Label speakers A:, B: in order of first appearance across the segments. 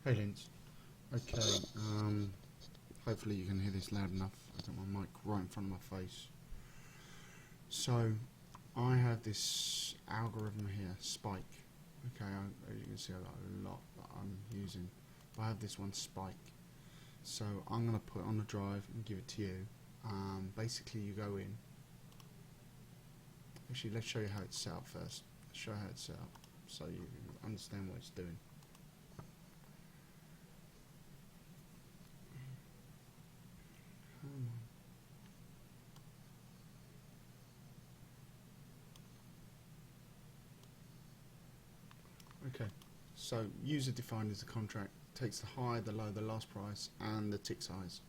A: Hey Linz. Okay, hopefully you can hear this loud enough. I've got my mic right in front of my face. So, I have this algorithm here, Spike. Okay, as you can see I've got a lot that I'm using. I have this one, Spike. So, I'm going to put it on the drive and give it to you. Basically you go in. Actually, let's show you how it's set up first. Let's show you how it's set up so you understand what it's doing. Okay, so user defined is a contract, takes the high, the low, the last price, and the tick size.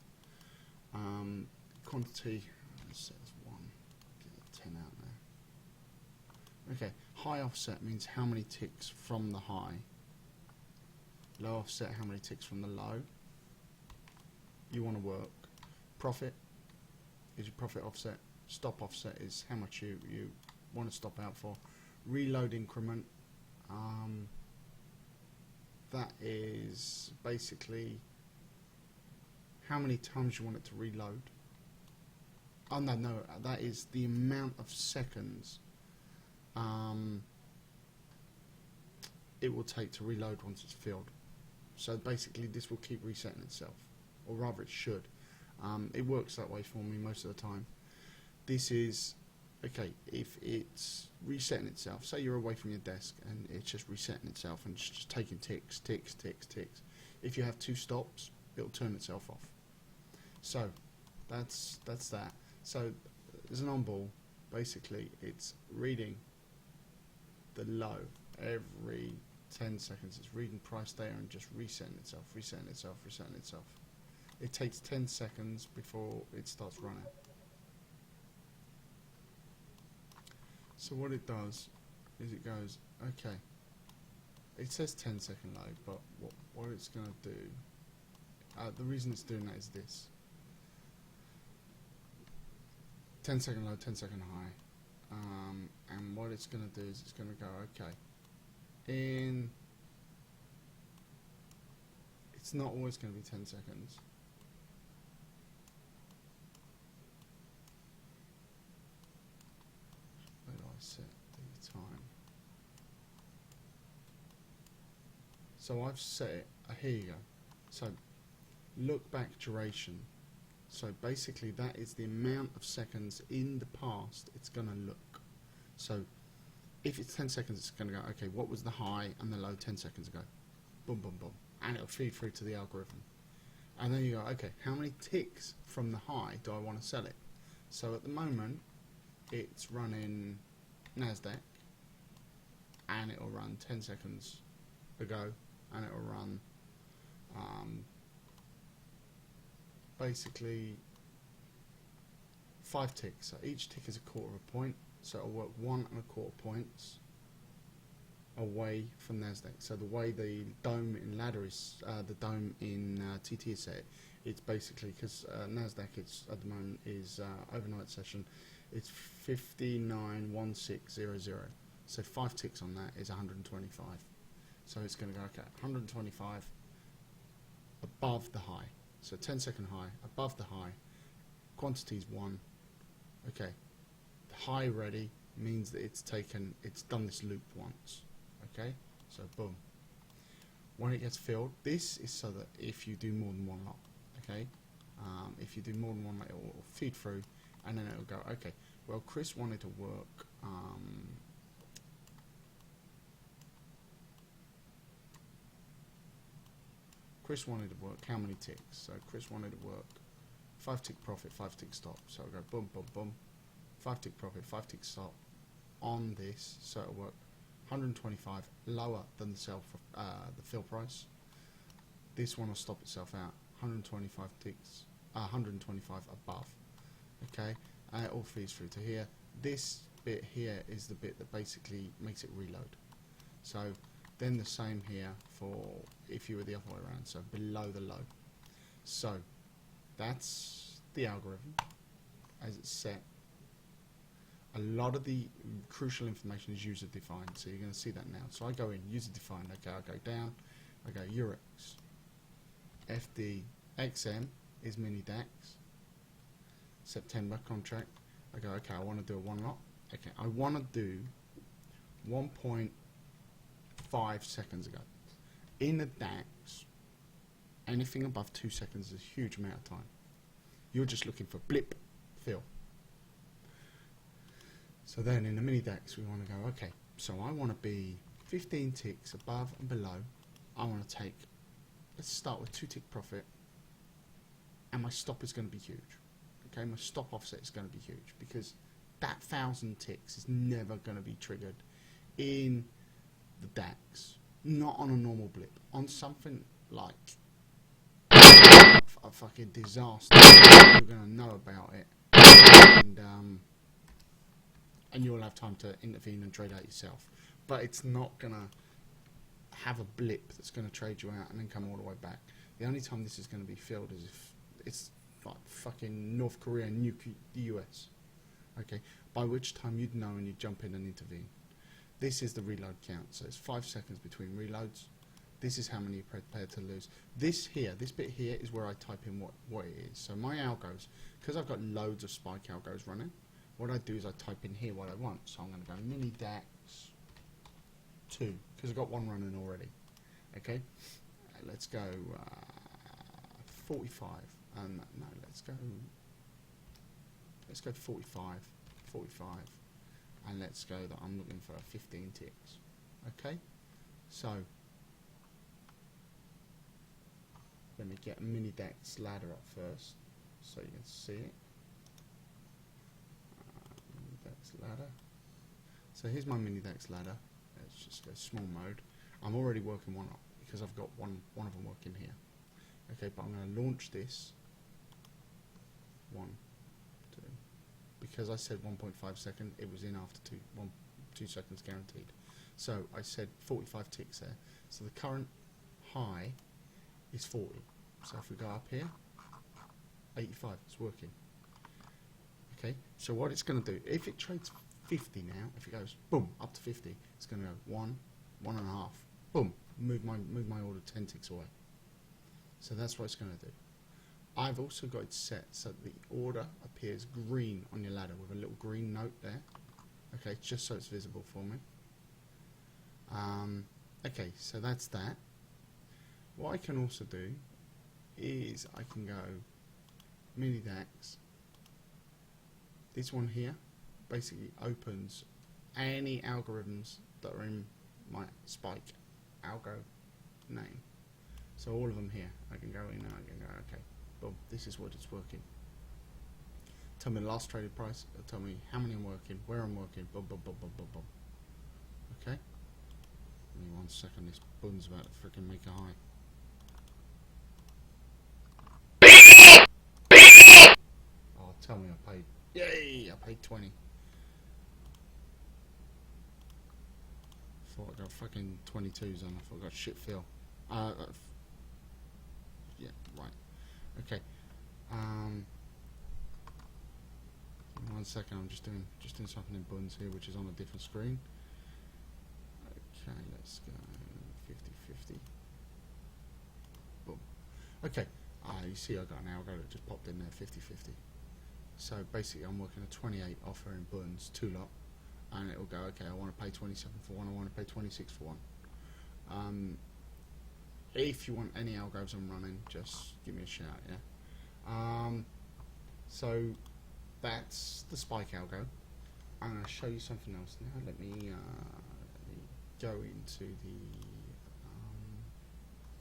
A: Quantity, let's set as 1, get a 10 out there. Okay, high offset means how many ticks from the high. Low offset, how many ticks from the low. You want to work. Profit is your profit offset. Stop offset is how much you want to stop out for. Reload increment, that is basically how many times you want it to reload. Oh no, that is the amount of seconds it will take to reload once it's filled. So basically this will keep resetting itself, or rather it should. It works that way for me most of the time. This is okay, if it's resetting itself, say you're away from your desk and it's just resetting itself and just taking ticks. If you have 2 stops, it'll turn itself off. So that's that. So as an on-ball, basically it's reading the low every 10 seconds. It's reading price data and just resetting itself. It takes 10 seconds before it starts running. So what it does is it goes, okay, it says 10-second low, but what it's going to do, the reason it's doing that is this. 10-second low, 10-second high, and what it's going to do is it's going to go, okay, it's not always going to be 10 seconds. Set the time. So I've set it, here you go. So look back duration. So basically that is the amount of seconds in the past it's going to look. So if it's 10 seconds it's going to go, okay, what was the high and the low 10 seconds ago? Boom, boom, boom. And it'll feed through to the algorithm. And then you go, okay, how many ticks from the high do I want to sell it? So at the moment it's running NASDAQ, and it will run 10 seconds ago, and it will run basically 5 ticks. So each tick is a quarter of a point, so it'll work 1 1/4 points away from NASDAQ. So the way the dome in ladder is, the dome in TT is set, it's basically because NASDAQ it's at the moment is overnight session. It's 591600. So 5 ticks on that is 125. So it's going to go, okay, 125 above the high. So 10-second high above the high. Quantity is 1. Okay. The high ready means that it's done this loop once. Okay. So boom. When it gets filled, this is so that if you do more than one lot. Okay. If you do more than one lot, it will feed through. And then it'll go, okay, well, Chris wanted to work, how many ticks? So Chris wanted to work 5 tick profit, 5 tick stop. So I'll go boom, boom, boom, 5 tick profit, 5 tick stop on this. So it'll work 125 lower than the fill price. This one will stop itself out, 125 ticks, 125 above. Okay, and it all feeds through to here. This bit here is the bit that basically makes it reload. So then the same here for if you were the other way around, so below the low. So that's the algorithm as it's set. A lot of the crucial information is user defined, so you're going to see that now. So I go in user defined, okay, I go down, I go Eurex, FD XM is mini DAX. September contract. I go, okay, I want to do a one lot. Okay, I want to do 1.5 seconds ago. In a DAX, anything above 2 seconds is a huge amount of time. You're just looking for blip, fill. So then in the mini DAX, we want to go, okay, so I want to be 15 ticks above and below. I want to take, let's start with 2 tick profit, and my stop is going to be huge. Okay, my stop offset is going to be huge because that 1,000 ticks is never going to be triggered in the DAX, not on a normal blip. On something like a fucking disaster, you're going to know about it, and you'll have time to intervene and trade out yourself. But it's not going to have a blip that's going to trade you out and then come all the way back. The only time this is going to be filled is if it's like fucking North Korea nuke the US. Okay, by which time you'd know and you'd jump in and intervene. This is the reload count, so it's 5 seconds between reloads. This is how many you're prepared to lose. This here, this bit here is where I type in what it is. So my algos, because I've got loads of spike algos running, what I do is I type in here what I want. So I'm going to go mini DAX 2, because I've got one running already. Okay, let's go 45. No, let's go 45, and let's go that I'm looking for 15 ticks. Okay, so let me get a mini DAX ladder up first, so you can see it. Mini DAX ladder. So here's my mini DAX ladder. Let's just go small mode. I'm already working one up because I've got one of them working here. Okay, but I'm going to launch this. 1, 2. Because I said 1.5 second, it was in after 2 seconds guaranteed. So I said 45 ticks there. So the current high is 40. So if we go up here, 85, it's working. Okay, so what it's going to do, if it trades 50 now, if it goes boom up to 50, it's going to go 1, 1.5, boom, move my order 10 ticks away. So that's what it's going to do. I've also got it set so that the order appears green on your ladder with a little green note there. Okay, just so it's visible for me. Okay, so that's that. What I can also do is I can go mini DAX. This one here basically opens any algorithms that are in my spike algo name. So all of them here, I can go in and I can go, okay, boom, this is what it's working. Tell me the last traded price, tell me how many I'm working, where I'm working, boom, boom, boom, boom, boom, boom. Okay? Give me 1 second, this bun's about to freaking make a high. Oh, tell me I paid, yay, I paid 20. Thought I got fucking 22s on, I thought I got shit fill. Yeah, right. Okay. 1 second, I'm just doing something in buns here, which is on a different screen. Okay, let's go 50-50. Boom. Okay. You see, I got an algo that just popped in there, 50-50. So basically, I'm working a 28 offer in buns, 2 lot, and it will go. Okay, I want to pay 27 for one. I want to pay 26 for one. If you want any algos I'm running, just give me a shout, yeah? So that's the spike algo. I'm going to show you something else now. Let me go into the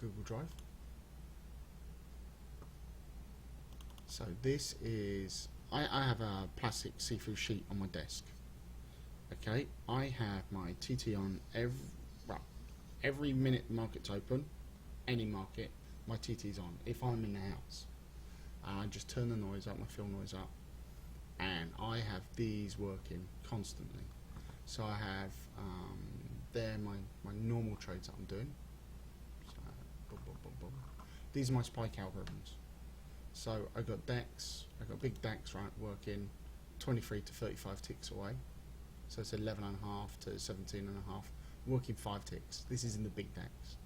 A: Google Drive. So this is, I have a plastic see-through sheet on my desk. Okay, I have my TT on every minute the market's open. Any market, my TT's on. If I'm in the house, I just turn the noise up, my fill noise up, and I have these working constantly. So I have there my normal trades that I'm doing. So, boom, boom, boom, boom. These are my spike algorithms. So I got DAX, I got big DAX right working 23 to 35 ticks away. So it's 11.5 to 17.5, working 5 ticks. This is in the big DAX.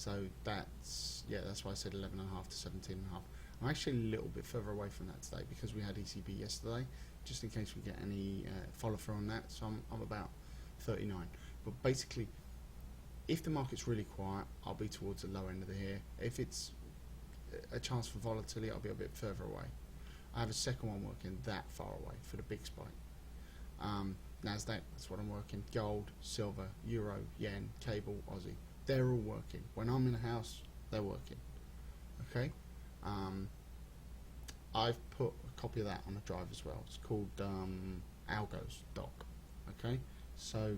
A: So that's why I said 11.5 to 17.5. I'm actually a little bit further away from that today because we had ECB yesterday, just in case we get any follow through on that. So I'm about 39. But basically, if the market's really quiet, I'll be towards the low end of the here. If it's a chance for volatility, I'll be a bit further away. I have a second one working that far away for the big spike. Nasdaq, that's what I'm working. Gold, silver, euro, yen, cable, Aussie. They're all working. When I'm in the house, they're working. Okay? I've put a copy of that on a drive as well. It's called Algo's doc. Okay? So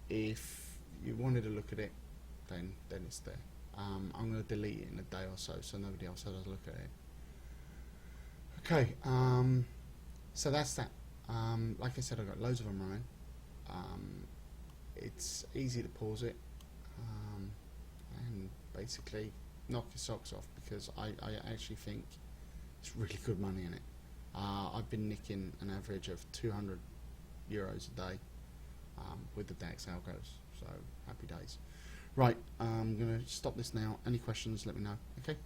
A: if you wanted to look at it, then it's there. I'm going to delete it in a day or so nobody else has a look at it. Okay, so that's that. Like I said, I've got loads of them running. It's easy to pause it and basically knock your socks off because I actually think it's really good money in it. I've been nicking an average of 200 euros a day with the DAX algos, so happy days. Right, I'm going to stop this now. Any questions, let me know. Okay.